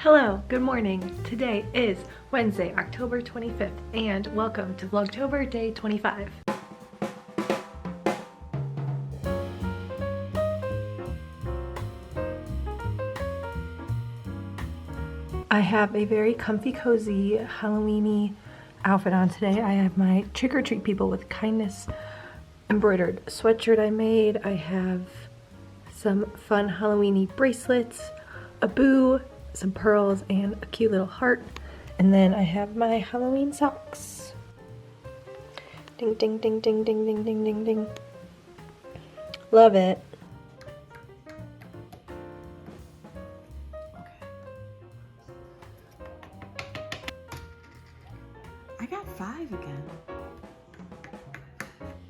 Hello, good morning. Today is Wednesday, October 25th, and welcome to Vlogtober Day 25. I have a very comfy, cozy, Halloween-y outfit on today. I have my Trick or Treat People with Kindness embroidered sweatshirt I made. I have some fun Halloween-y bracelets, a boo, some pearls, and a cute little heart. And then I have my Halloween socks. Ding, ding, ding, ding, ding, ding, ding, ding, ding. Love it. I got 5 again.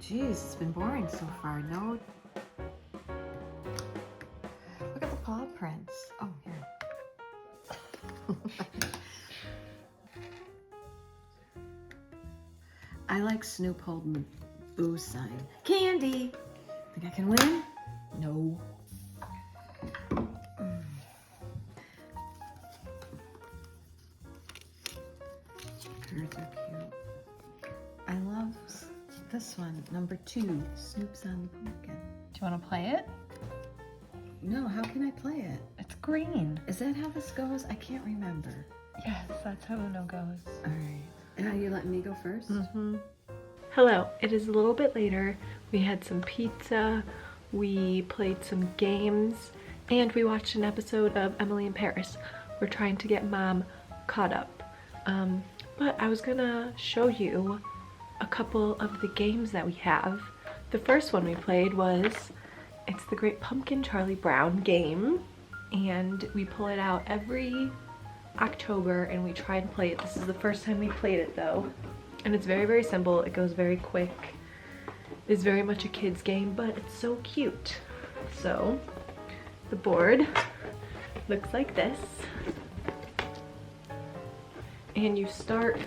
Jeez, it's been boring so far. No. Look at the paw prints. Oh, here. I like Snoop holding boo sign. Candy! Think I can win? No. Cards are cute. I love this one, number 2, Snoop's on the pumpkin. Do you want to play it? No, how can I play it? It's green. Is that how this goes? I can't remember. Yes, that's how Uno goes. Alright. Are you letting me go first? Mm-hmm. Hello, it is a little bit later. We had some pizza, we played some games, and we watched an episode of Emily in Paris. We're trying to get Mom caught up. But I was gonna show you a couple of the games that we have. The first one we played was, it's the Great Pumpkin Charlie Brown game, and we pull it out every October and we try and play it. This is the first time we played it though, and it's very, very simple. It goes very quick. It's very much a kid's game, but it's so cute. So the board looks like this, and you start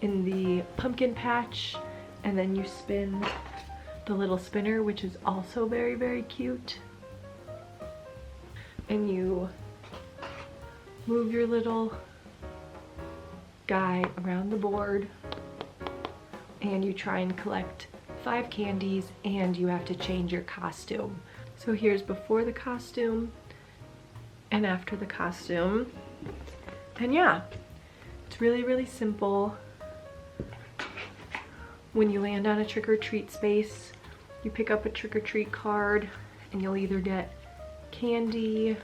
in the pumpkin patch and then you spin the little spinner, which is also very, very cute, and you move your little guy around the board and you try and collect 5 candies, and you have to change your costume. So here's before the costume and after the costume, and yeah, it's really, really simple. When you land on a trick-or-treat space, you pick up a trick-or-treat card and you'll either get candy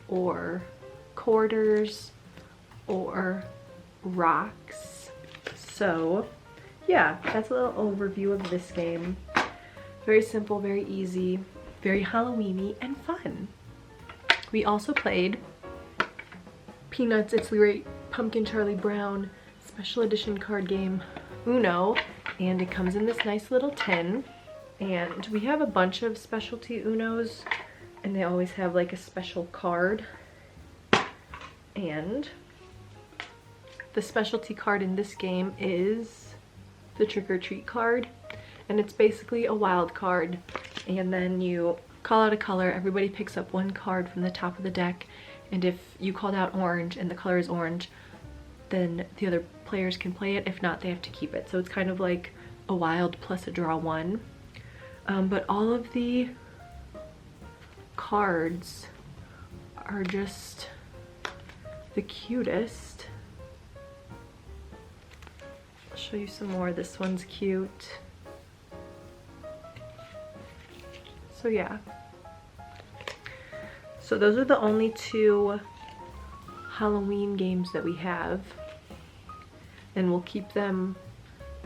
or quarters or rocks. So yeah, that's a little overview of this game. Very simple, very easy, very Halloween-y and fun. We also played Peanuts, It's the Great Pumpkin Charlie Brown special edition card game Uno, and it comes in this nice little tin, and we have a bunch of specialty Unos and they always have like a special card. And the specialty card in this game is the trick-or-treat card, and it's basically a wild card, and then you call out a color. Everybody picks up 1 card from the top of the deck, and if you called out orange and the color is orange, then the other players can play it. If not, they have to keep it. So it's kind of like a wild plus a draw 1. But all of the cards are just the cutest. I'll show you some more. This one's cute. So yeah. So those are the only 2 Halloween games that we have, and we'll keep them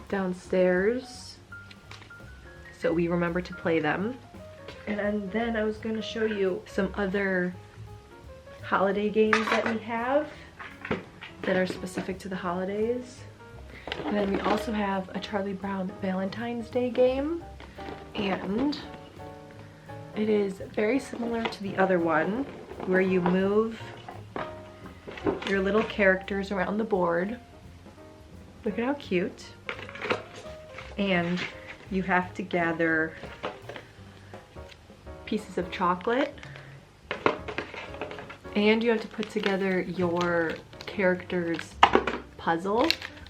downstairs so we remember to play them. And then I was going to show you some other holiday games that we have that are specific to the holidays. And then we also have a Charlie Brown Valentine's Day game, and it is very similar to the other one, where you move your little characters around the board. Look at how cute. And you have to gather pieces of chocolate And you have to put together your character's puzzle,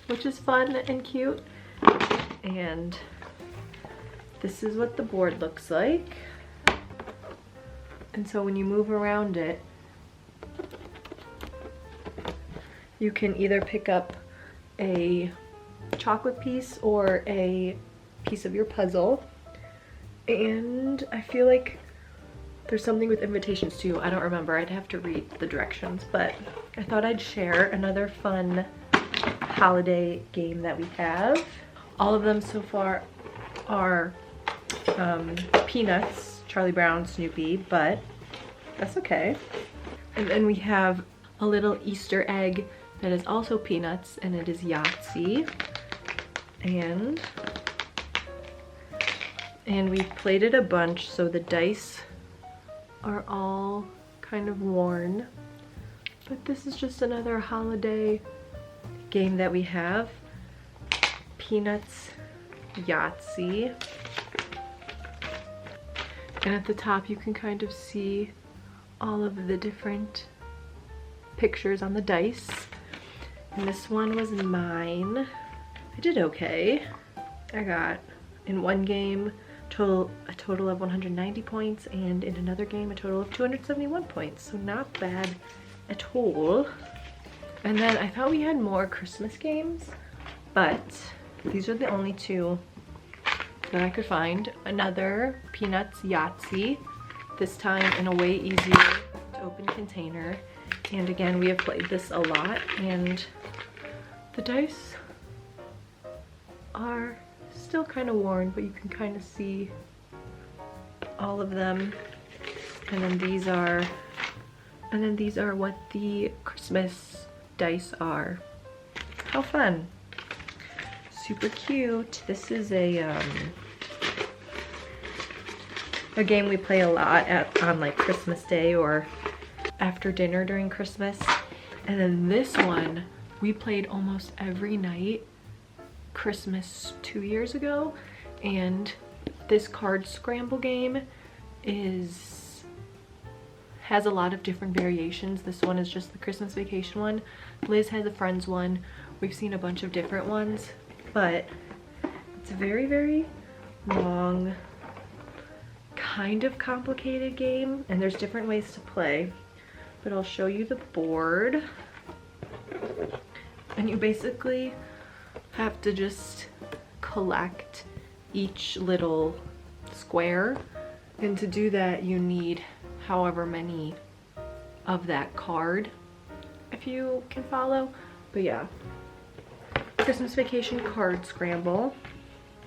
which is fun and cute. And this is what the board looks like. And so when you move around it, you can either pick up a chocolate piece or a piece of your puzzle. And I feel like there's something with invitations too. I don't remember. I'd have to read the directions, but I thought I'd share another fun holiday game that we have. All of them so far are Peanuts, Charlie Brown, Snoopy, but that's okay. And then we have a little Easter egg that is also Peanuts, and it is Yahtzee. And we've played it a bunch, so the dice are all kind of worn. But this is just another holiday game that we have. Peanuts, Yahtzee. And at the top you can kind of see all of the different pictures on the dice. And this one was mine. I did okay. I got, in one game, a total of 190 points, and in another game a total of 271 points, so not bad at all. And then I thought we had more Christmas games, but these are the only two that I could find. Another Peanuts Yahtzee, this time in a way easier to open container. And again, we have played this a lot, and the dice are still kind of worn, but you can kind of see all of them. And then these are what the Christmas dice are. How fun. Super cute. This is a game we play a lot on like Christmas Day or after dinner during Christmas. And then this one we played almost every night Christmas 2 years ago. And this card scramble game has a lot of different variations. This one is just the Christmas Vacation one. Liz has a Friends one. We've seen a bunch of different ones, but it's a very, very long, kind of complicated game, and there's different ways to play. But I'll show you the board. And you basically have to just collect each little square, and to do that you need however many of that card, if you can follow. But yeah, Christmas Vacation card scramble,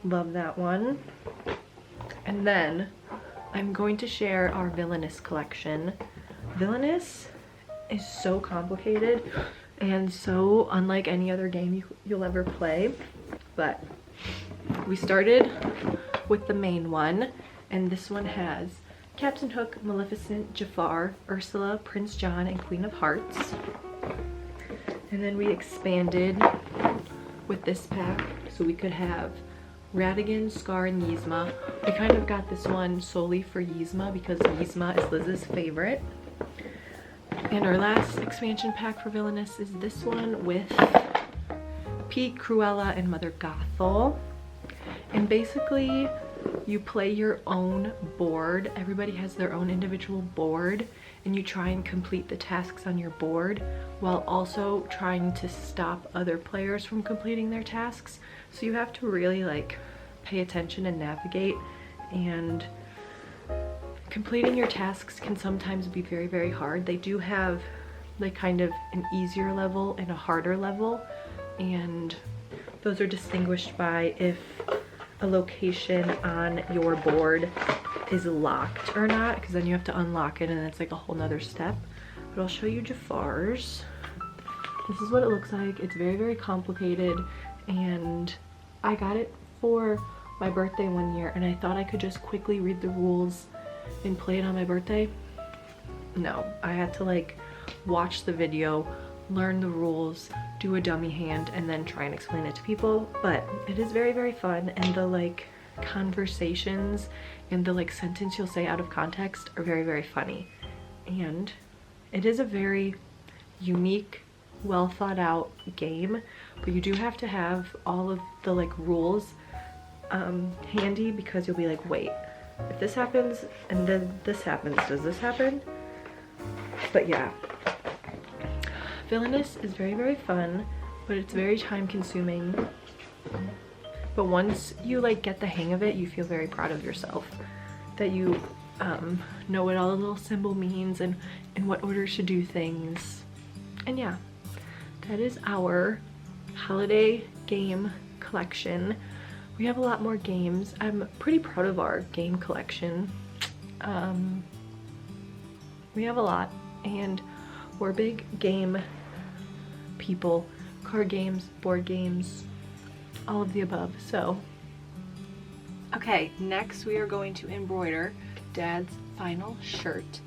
love that one. And then I'm going to share our Villainous collection. Villainous is so complicated and so unlike any other game you'll ever play, but we started with the main one, and this one has Captain Hook, Maleficent, Jafar, Ursula, Prince John, and Queen of Hearts. And then we expanded with this pack so we could have Ratigan, Scar, and Yzma. We kind of got this one solely for Yzma because Yzma is Liz's favorite. And our last expansion pack for Villainous is this one with Pete, Cruella, and Mother Gothel. And basically you play your own board. Everybody has their own individual board, and you try and complete the tasks on your board while also trying to stop other players from completing their tasks. So you have to really like pay attention and navigate, and completing your tasks can sometimes be very, very hard. They do have like kind of an easier level and a harder level, and those are distinguished by if a location on your board is locked or not, because then you have to unlock it and it's like a whole nother step. But I'll show you Jafar's. This is what it looks like. It's very, very complicated, and I got it for my birthday one year, and I thought I could just quickly read the rules and play it on my birthday. No, I had to like watch the video, learn the rules, do a dummy hand, and then try and explain it to people. But it is very, very fun, and the like conversations and the like sentence you'll say out of context are very, very funny. And It is a very unique, well thought out game, but you do have to have all of the like rules handy, because you'll be like, wait, if this happens and then this happens, does this happen? But yeah, villainous is very, very fun, but it's very time consuming. But once you like get the hang of it, you feel very proud of yourself that you know what all the little symbol means and in what order to do things. And yeah, that is our holiday game collection. We have a lot more games. I'm pretty proud of our game collection. We have a lot, and we're big game people. Card games, board games, all of the above. So okay, next we are going to embroider Dad's final shirt.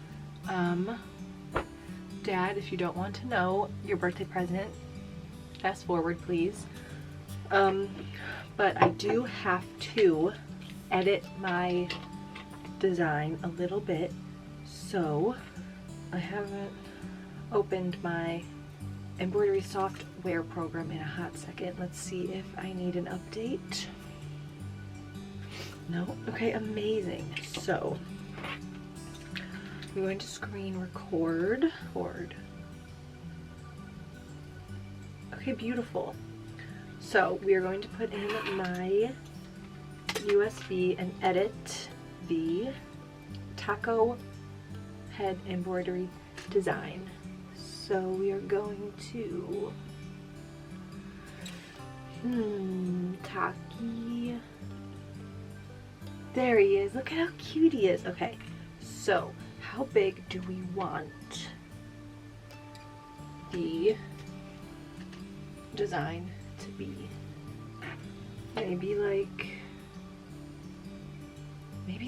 Dad, if you don't want to know your birthday present, fast forward please. But I do have to edit my design a little bit, so I haven't opened my embroidery software program in a hot second. Let's see if I need an update. No? Okay, amazing. So I'm going to screen record. Okay, beautiful. So we are going to put in my USB and edit the taco head embroidery design. So we are going to Taki. There he is. Look at how cute he is. Okay, so how big do we want the design to be? Maybe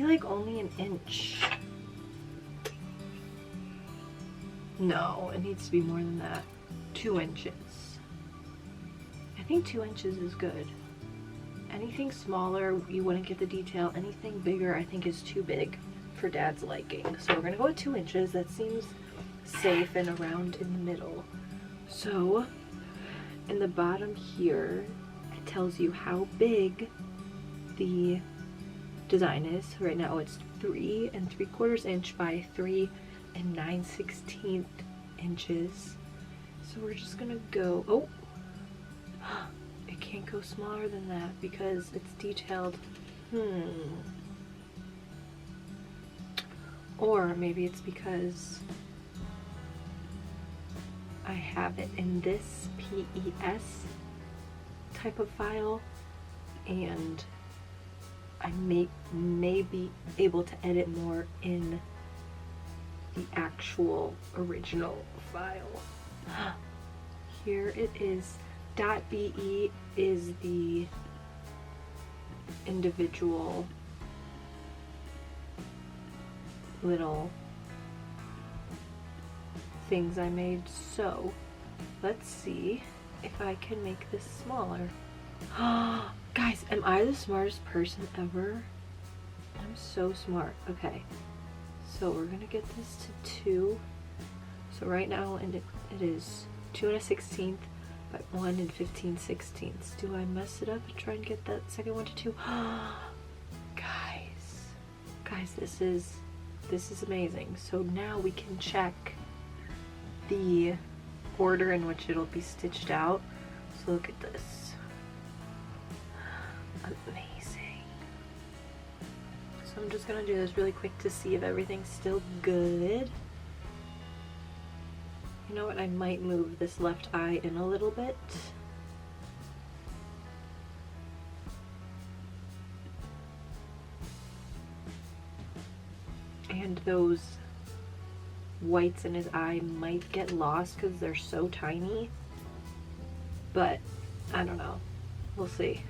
like only an inch. No, it needs to be more than that. 2 inches. I think 2 inches is good. Anything smaller, you wouldn't get the detail. Anything bigger, I think is too big for Dad's liking. So we're gonna go with 2 inches. That seems safe and around in the middle. So in the bottom here, it tells you how big the design is. Right now it's 3 3/4 inch by 3 9/16 inches. So we're just gonna go, oh, it can't go smaller than that because it's detailed. Or maybe it's because I have it in this PES type of file, and I may be able to edit more in the actual original file. Here it is. .be is the individual little things I made. So let's see if I can make this smaller. Guys, am I the smartest person ever? I'm so smart. Okay, so we're gonna get this to 2. So right now, and it is 2 1/16 by 1 15/16. Do I mess it up and try and get that second one to 2? Guys, this is amazing. So now we can check the order in which it'll be stitched out. So look at this. Amazing. So I'm just gonna do this really quick to see if everything's still good. You know what, I might move this left eye in a little bit. And those whites in his eye might get lost because they're so tiny. But I don't know. We'll see.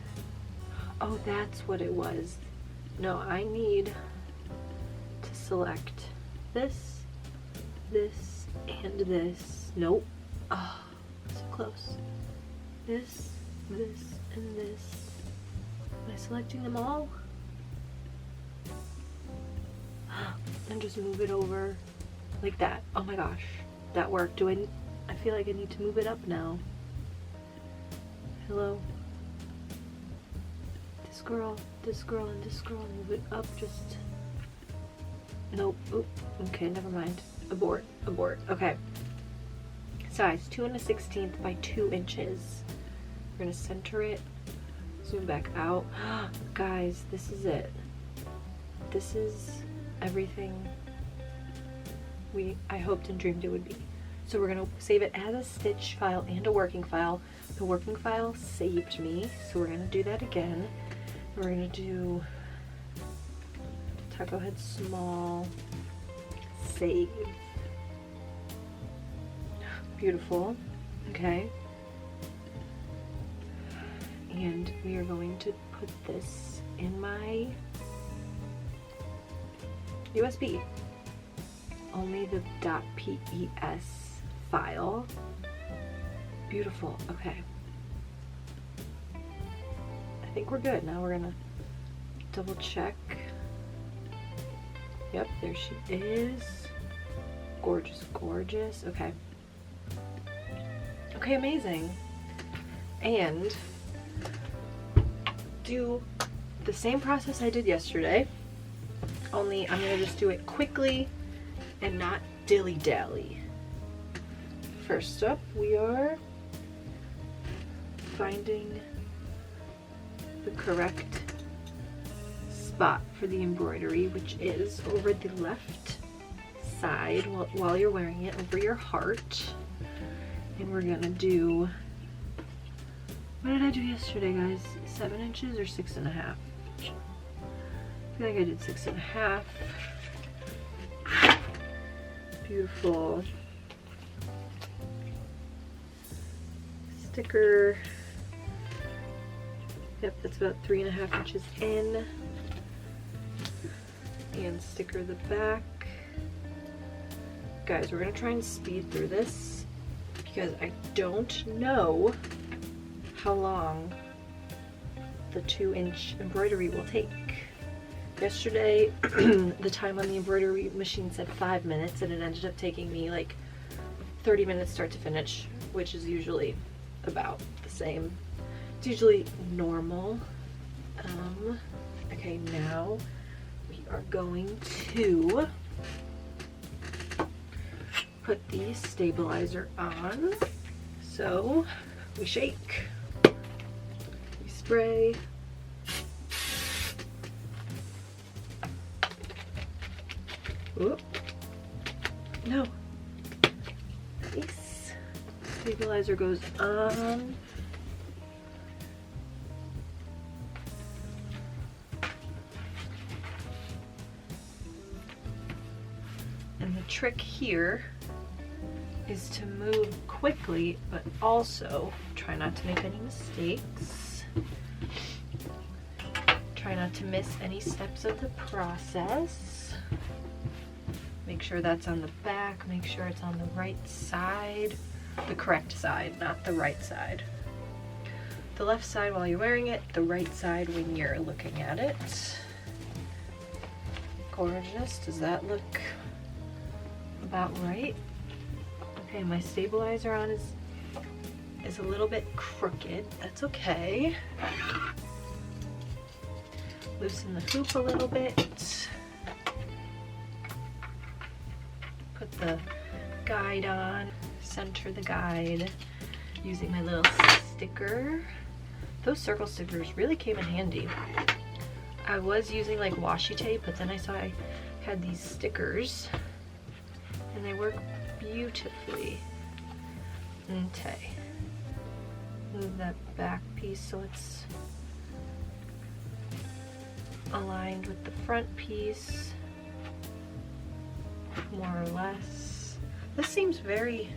Oh, that's what it was. No, I need to select this, this, and this. Nope. Oh, so close. This, this, and this. Am I selecting them all? And just move it over like that. Oh my gosh. that worked. I feel like I need to move it up now. Hello? This girl, and this girl, move it up just... Nope. Oop. Okay, never mind. Abort. Okay. Size 2 1/16 by 2 inches. We're gonna center it. Zoom back out. Guys, this is it. This is everything I hoped and dreamed it would be. So we're gonna save it as a stitch file and a working file. The working file saved me, so we're gonna do that again. We're gonna do taco head small, save. Beautiful. Okay. And we are going to put this in my USB. Only the .pes file. Beautiful. Okay. I think we're good. Now we're gonna double check. Yep, there she is. Gorgeous, gorgeous. Okay. Okay, amazing. And do the same process I did yesterday, only I'm gonna just do it quickly and not dilly-dally. First up, we are finding the correct spot for the embroidery, which is over the left side while you're wearing it, over your heart. And we're gonna do, what did I do yesterday, guys? 7 inches or 6.5? I feel like I did 6.5. Beautiful. Sticker. Yep, that's about 3.5 inches in. And sticker the back. Guys, we're gonna try and speed through this because I don't know how long the 2-inch embroidery will take. Yesterday, the time on the embroidery machine said 5 minutes, and it ended up taking me like 30 minutes start to finish, which is usually about the same. It's usually normal. Okay, now we are going to put the stabilizer on. So we shake, we spray, whoop, no, nice. Stabilizer goes on. And the trick here is to move quickly, but also try not to make any mistakes. Try not to miss any steps of the process. Make sure that's on the back, make sure it's on the right side, the correct side, not the right side. The left side while you're wearing it, the right side when you're looking at it. Gorgeous. Does that look about right? Okay, my stabilizer on is a little bit crooked. That's okay. Loosen the hoop a little bit. Put the guide on. Center the guide using my little sticker. Those circle stickers really came in handy. I was using like washi tape, but then I saw I had these stickers and they work beautifully. Okay. Move that back piece so it's aligned with the front piece, more or less. This seems very...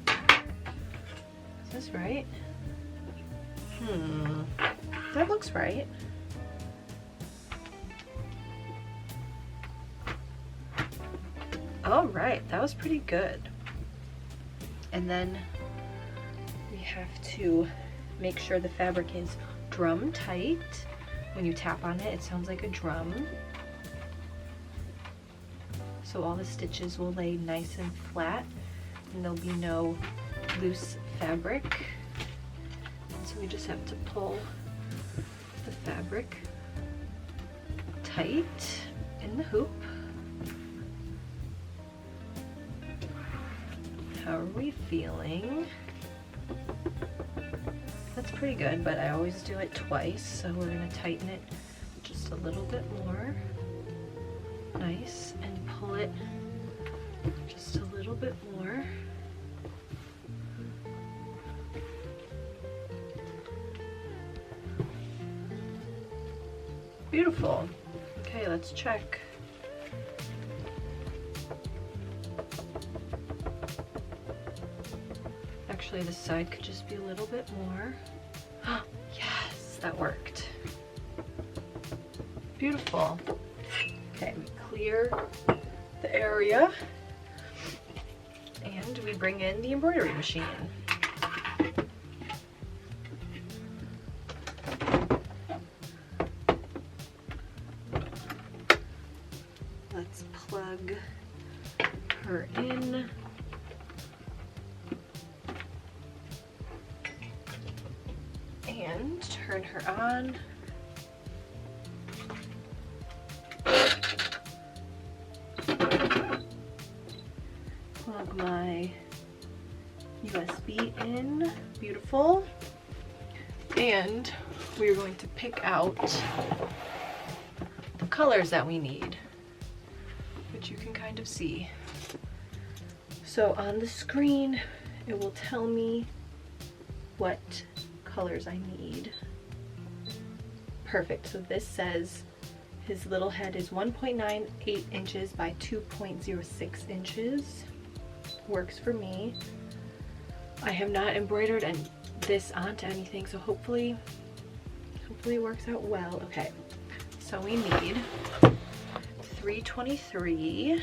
Is this right? That looks right. All right, that was pretty good. And then we have to make sure the fabric is drum tight. When you tap on it, it sounds like a drum. so all the stitches will lay nice and flat and there'll be no loose fabric. And so we just have to pull the fabric tight in the hoop. How are we feeling? That's pretty good, but I always do it twice, so we're gonna tighten it just a little bit more. Nice, and pull it just a little bit more. Beautiful. Okay, let's check. Actually, this side could just be a little bit more. Yes, that worked. Beautiful. Okay, we clear the area and we bring in the embroidery machine. Let's plug her in. And turn her on. Plug my USB in. Beautiful. And we're going to pick out the colors that we need, which you can kind of see. So on the screen, it will tell me what colors I need. Perfect. So this says his little head is 1.98 inches by 2.06 inches. Works for me. I have not embroidered this onto anything, so hopefully it works out well. Okay, so we need 323.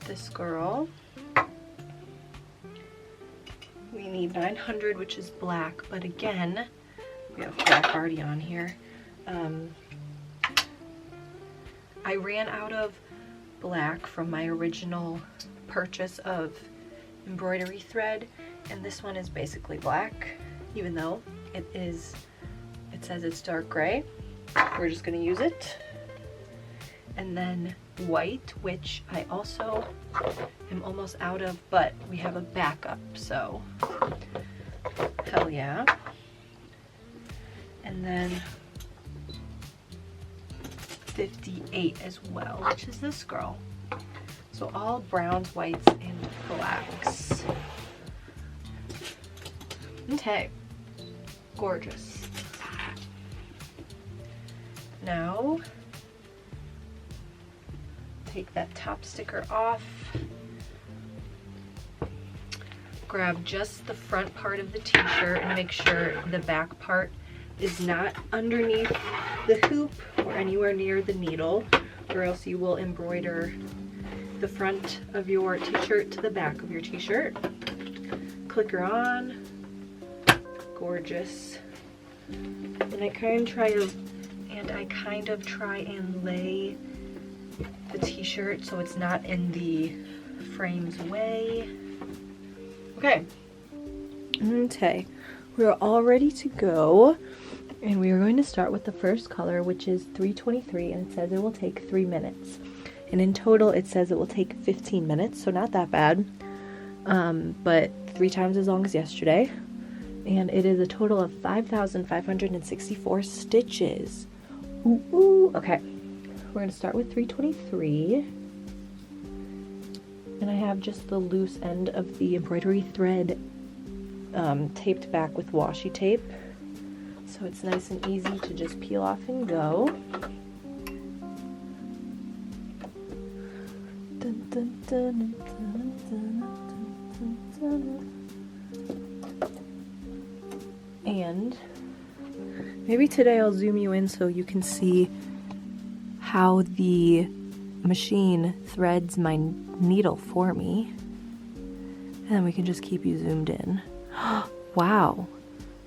This girl. We need 900, which is black, but again, we have black already on here. I ran out of black from my original purchase of embroidery thread, and this one is basically black, even though it says it's dark gray. We're just gonna use it. And then white, which I also am almost out of, but we have a backup, so hell yeah. And then 58 as well, which is this girl. So all browns, whites, and blacks. Okay, gorgeous. Now, take that top sticker off. Grab just the front part of the t-shirt and make sure the back part is not underneath the hoop or anywhere near the needle, or else you will embroider the front of your t-shirt to the back of your t-shirt. Click her on. Gorgeous. And I kind of try and lay the t-shirt so it's not in the frame's way. Okay. Okay. We're all ready to go. And we are going to start with the first color, which is 323, and it says it will take 3 minutes. And in total, it says it will take 15 minutes, so not that bad. But 3 times as long as yesterday. And it is a total of 5,564 stitches. Ooh, ooh. Okay. We're going to start with 323. And I have just the loose end of the embroidery thread taped back with washi tape. So it's nice and easy to just peel off and go. Dun, dun, dun, dun, dun, dun, dun, dun. And maybe today I'll zoom you in so you can see how the machine threads my needle for me. And then we can just keep you zoomed in. Wow.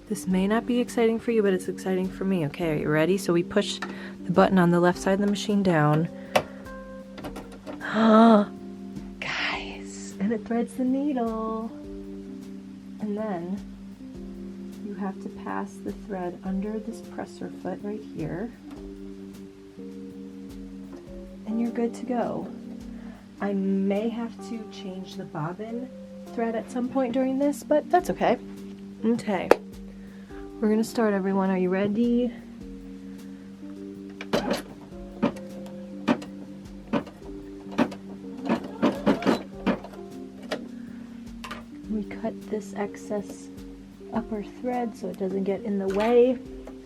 This may not be exciting for you, but it's exciting for me. Okay, are you ready? So we push the button on the left side of the machine down, Guys, and it threads the needle. And then you have to pass the thread under this presser foot right here. And you're good to go. I may have to change the bobbin thread at some point during this, but that's okay. Okay. We're gonna start, everyone. Are you ready? We cut this excess upper thread so it doesn't get in the way,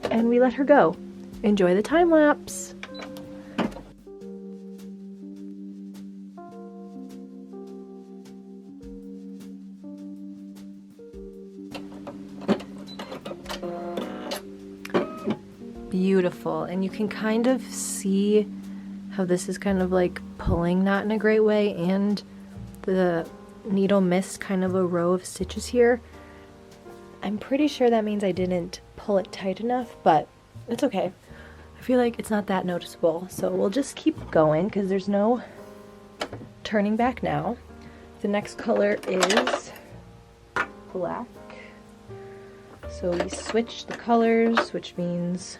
and we let her go. Enjoy the time lapse. Beautiful, and you can kind of see how this is kind of like pulling, not in a great way, and the needle missed kind of a row of stitches here. I'm pretty sure that means I didn't pull it tight enough, but it's okay. I feel like it's not that noticeable, so we'll just keep going because there's no turning back now. The next color is black. So we switch the colors, which means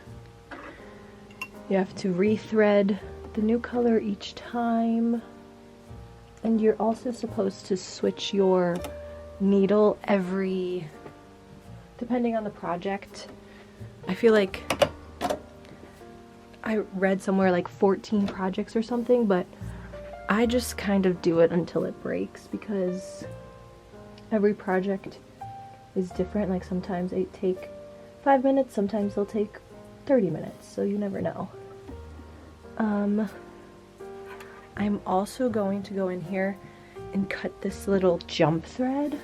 you have to rethread the new color each time. And you're also supposed to switch your needle every, depending on the project. I feel like I read somewhere like 14 projects or something, but I just kind of do it until it breaks because every project is different. Like sometimes they take 5 minutes, sometimes they'll take 30 minutes, so you never know. I'm also going to go in here and cut this little jump thread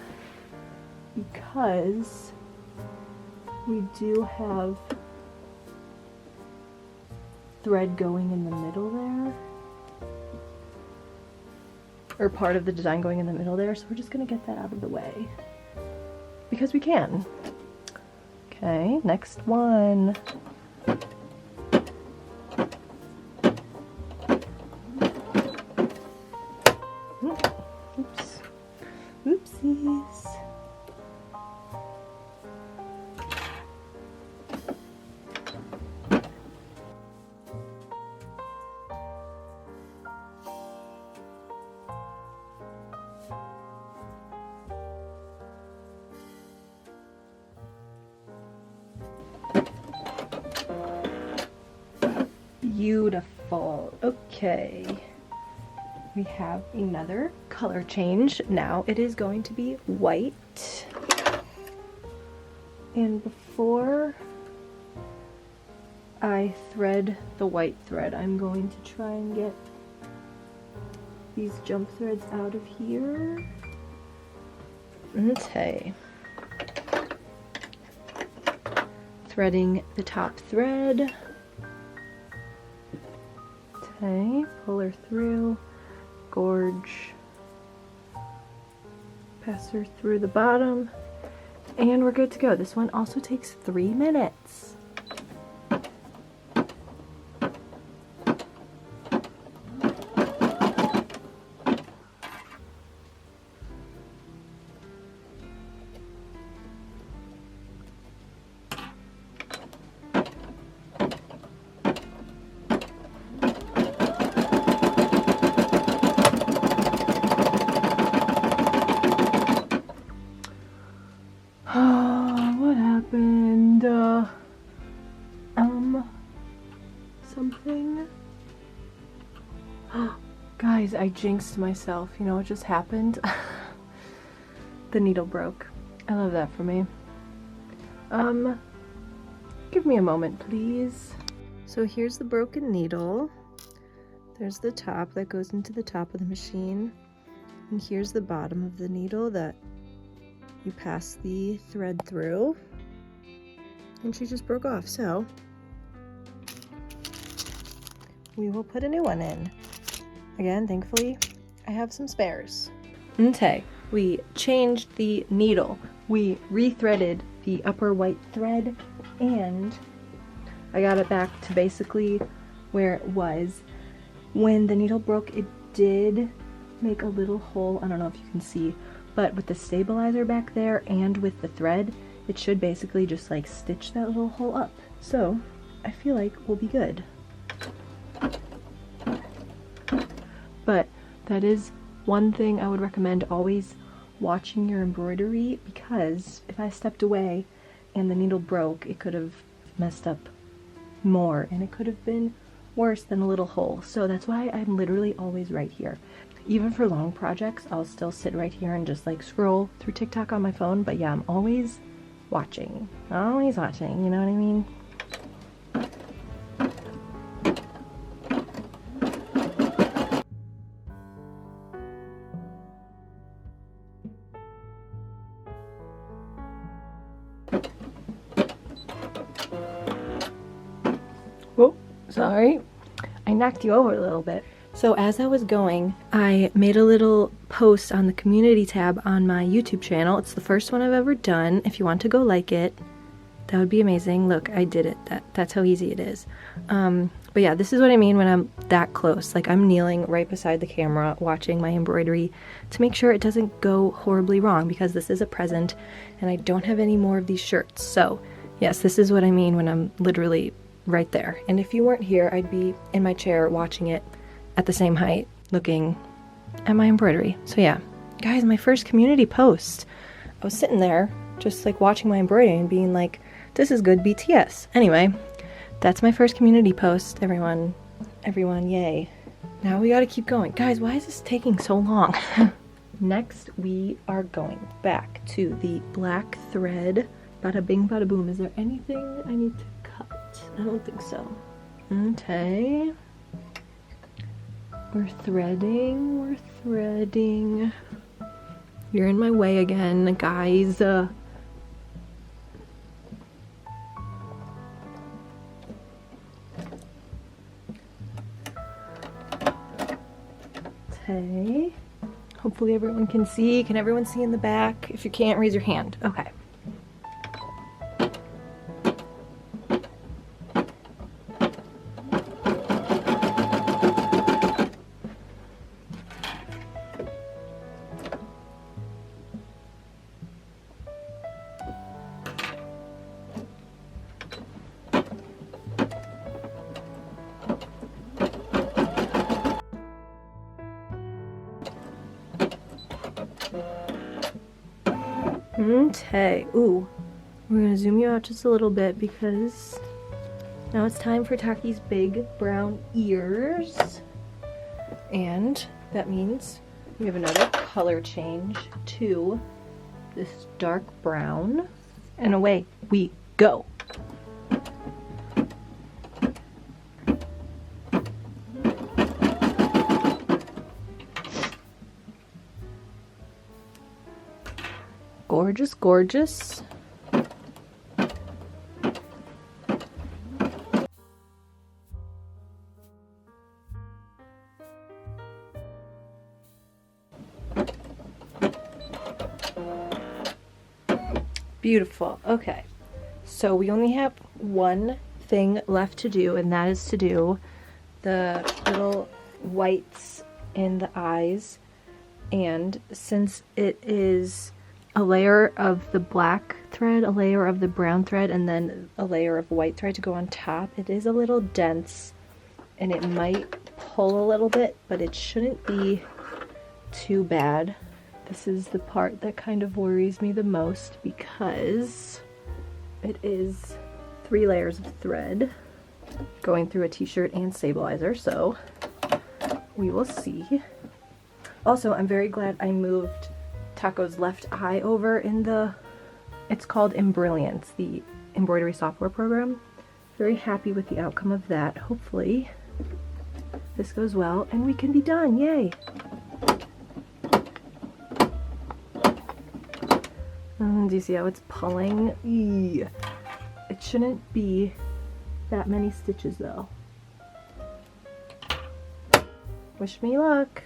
because we do have thread going in the middle there, or part of the design going in the middle there, so we're just gonna get that out of the way because we can. Okay, next one. Oops. Oopsies. Beautiful. Okay. We have another color change. Now it is going to be white. And before I thread the white thread, I'm going to try and get these jump threads out of here. Okay. Threading the top thread. Okay, pull her through, gorge, pass her through the bottom, and we're good to go. This one also takes 3 minutes. What happened? Something? Guys, I jinxed myself. You know what just happened? The needle broke. I love that for me. Give me a moment, please. So here's the broken needle. There's the top that goes into the top of the machine. And here's the bottom of the needle that you pass the thread through, and she just broke off, so we will put a new one in. Again, thankfully, I have some spares. Okay, we changed the needle. We rethreaded the upper white thread, and I got it back to basically where it was. When the needle broke, it did make a little hole, I don't know if you can see, but with the stabilizer back there and with the thread, it should basically just like stitch that little hole up. So I feel like we'll be good. But that is one thing I would recommend, always watching your embroidery, because if I stepped away and the needle broke, it could have messed up more and it could have been worse than a little hole. So that's why I'm literally always right here. Even for long projects, I'll still sit right here and just like scroll through TikTok on my phone. But yeah, I'm always watching, you know what I mean? Oh, sorry. I knocked you over a little bit. So as I was going, I made a little post on the community tab on my YouTube channel. It's the first one I've ever done. If you want to go like it, that would be amazing. Look, I did it. That's how easy it is. But yeah, this is what I mean when I'm that close. Like, I'm kneeling right beside the camera watching my embroidery to make sure it doesn't go horribly wrong, because this is a present and I don't have any more of these shirts. So yes, this is what I mean when I'm literally right there. And if you weren't here, I'd be in my chair watching it at the same height, looking at my embroidery. So yeah, guys, my first community post. I was sitting there just like watching my embroidery and being like, this is good BTS. Anyway, that's my first community post, everyone, yay. Now we gotta keep going. Guys, why is this taking so long? Next, we are going back to the black thread. Bada bing, bada boom. Is there anything I need to cut? I don't think so. Okay. We're threading. You're in my way again, guys. Okay. Hopefully everyone can see. Can everyone see in the back? If you can't, raise your hand. Okay. Okay, ooh, we're gonna zoom you out just a little bit because now it's time for Taki's big brown ears. And that means we have another color change to this dark brown. And away we go. Gorgeous, gorgeous. Beautiful. Okay, so we only have one thing left to do, and that is to do the little whites in the eyes. And since it is a layer of the black thread, a layer of the brown thread, and then a layer of white thread to go on top, it is a little dense and it might pull a little bit, but it shouldn't be too bad. This is the part that kind of worries me the most because it is 3 layers of thread going through a t-shirt and stabilizer, so we will see. Also, I'm very glad I moved Taco's left eye over in the, it's called Embrilliance, the embroidery software program. Very happy with the outcome of that. Hopefully this goes well and we can be done. Yay! Do you see how it's pulling? Eee. It shouldn't be that many stitches though. Wish me luck.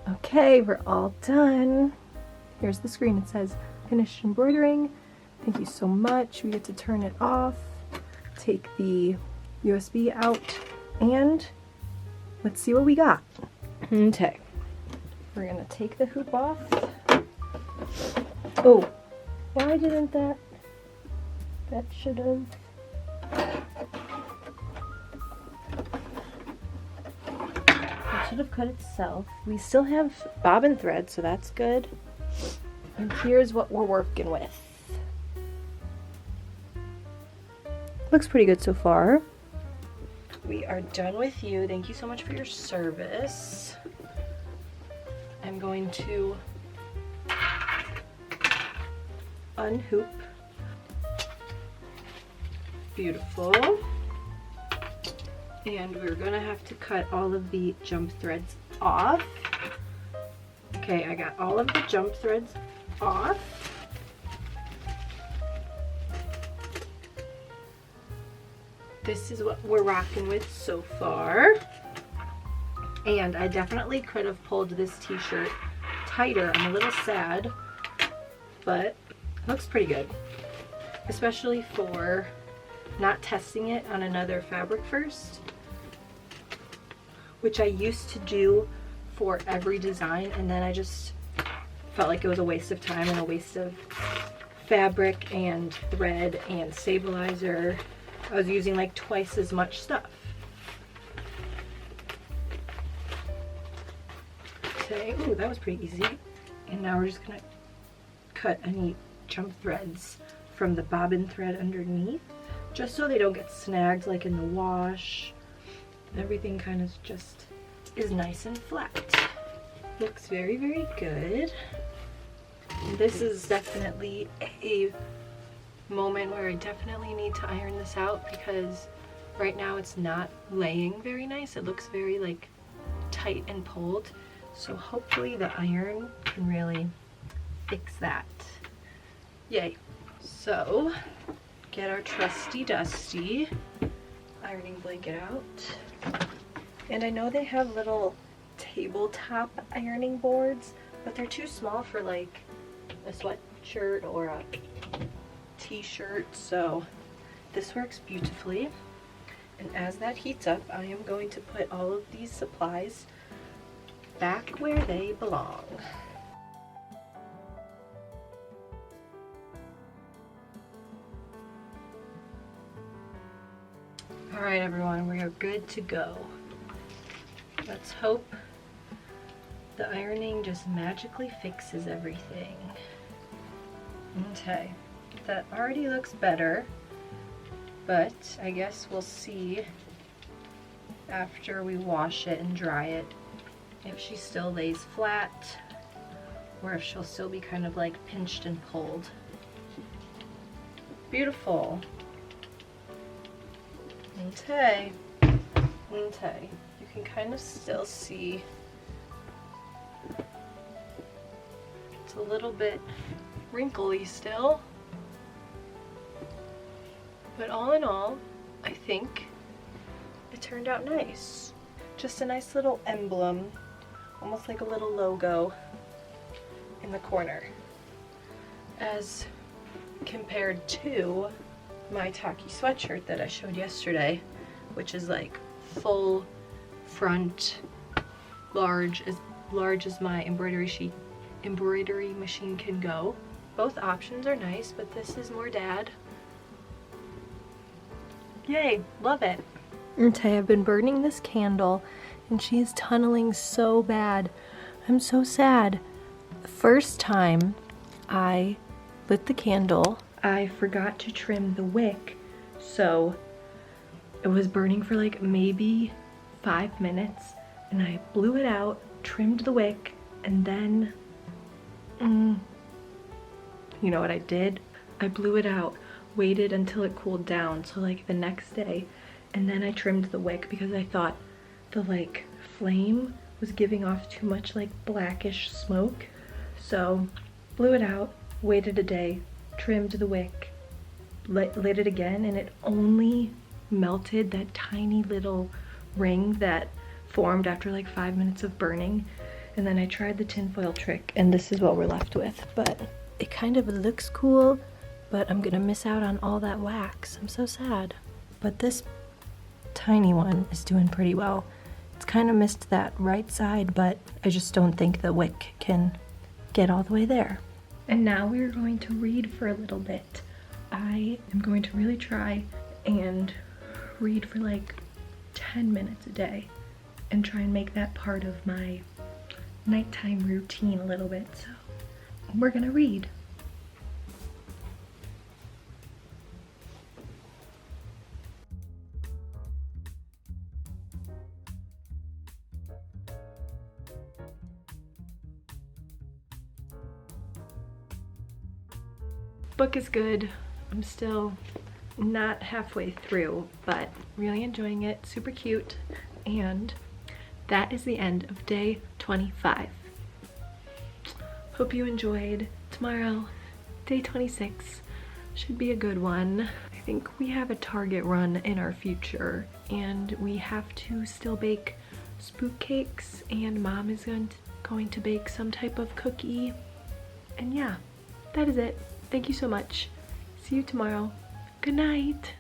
Okay, we're all done. Here's the screen. It says finished embroidering. Thank you so much. We get to turn it off, take the USB out, and let's see what we got. Okay. We're gonna take the hoop off. Oh, why didn't that should have. That should have cut itself. We still have bobbin thread, so that's good. And here's what we're working with. Looks pretty good so far. We are done with you. Thank you so much for your service. I'm going to unhoop. Beautiful. And we're gonna have to cut all of the jump threads off. Okay, I got all of the jump threads off. This is what we're rocking with so far. And I definitely could have pulled this t-shirt tighter. I'm a little sad, but it looks pretty good. Especially for not testing it on another fabric first, which I used to do for every design, and then I just felt like it was a waste of time and a waste of fabric and thread and stabilizer. I was using like twice as much stuff. Okay, ooh, that was pretty easy. And now we're just gonna cut any jump threads from the bobbin thread underneath, just so they don't get snagged like in the wash. Everything kind of just is nice and flat. Looks very, very good. This is definitely a moment where I definitely need to iron this out, because right now it's not laying very nice. It looks very like tight and pulled. So hopefully the iron can really fix that. Yay. So get our trusty dusty ironing blanket out. And I know they have little tabletop ironing boards, but they're too small for like a sweatshirt or a t-shirt, so this works beautifully. And as that heats up, I am going to put all of these supplies back where they belong. Alright everyone, we are good to go. Let's hope the ironing just magically fixes everything. Okay, that already looks better, but I guess we'll see after we wash it and dry it if she still lays flat or if she'll still be kind of like pinched and pulled. Beautiful. Okay. Okay. You can kind of still see it's a little bit wrinkly still. But all in all, I think it turned out nice. Just a nice little emblem, almost like a little logo in the corner, as compared to my tacky sweatshirt that I showed yesterday, which is like full front, large as my embroidery machine can go. Both options are nice, but this is more dad. Yay, love it. Okay, I've been burning this candle and she is tunneling so bad. I'm so sad. The first time I lit the candle, I forgot to trim the wick, so it was burning for like maybe 5 minutes, and I blew it out, trimmed the wick, and then you know what I did? I blew it out, waited until it cooled down, so like the next day, and then I trimmed the wick because I thought the like flame was giving off too much like blackish smoke. So blew it out, waited a day, trimmed the wick, lit it again, and it only melted that tiny little ring that formed after like 5 minutes of burning. And then I tried the tinfoil trick, and this is what we're left with. But it kind of looks cool, but I'm gonna miss out on all that wax. I'm so sad. But this tiny one is doing pretty well. It's kind of missed that right side, but I just don't think the wick can get all the way there. And now we're going to read for a little bit. I am going to really try and read for like 10 minutes a day and try and make that part of my nighttime routine a little bit. So we're gonna read. Book is good. I'm still not halfway through, but really enjoying it. Super cute. And that is the end of day 25. Hope you enjoyed. Tomorrow, day 26, should be a good one. I think we have a Target run in our future, and we have to still bake spook cakes, and Mom is going to bake some type of cookie. And yeah, that is it. Thank you so much. See you tomorrow. Good night.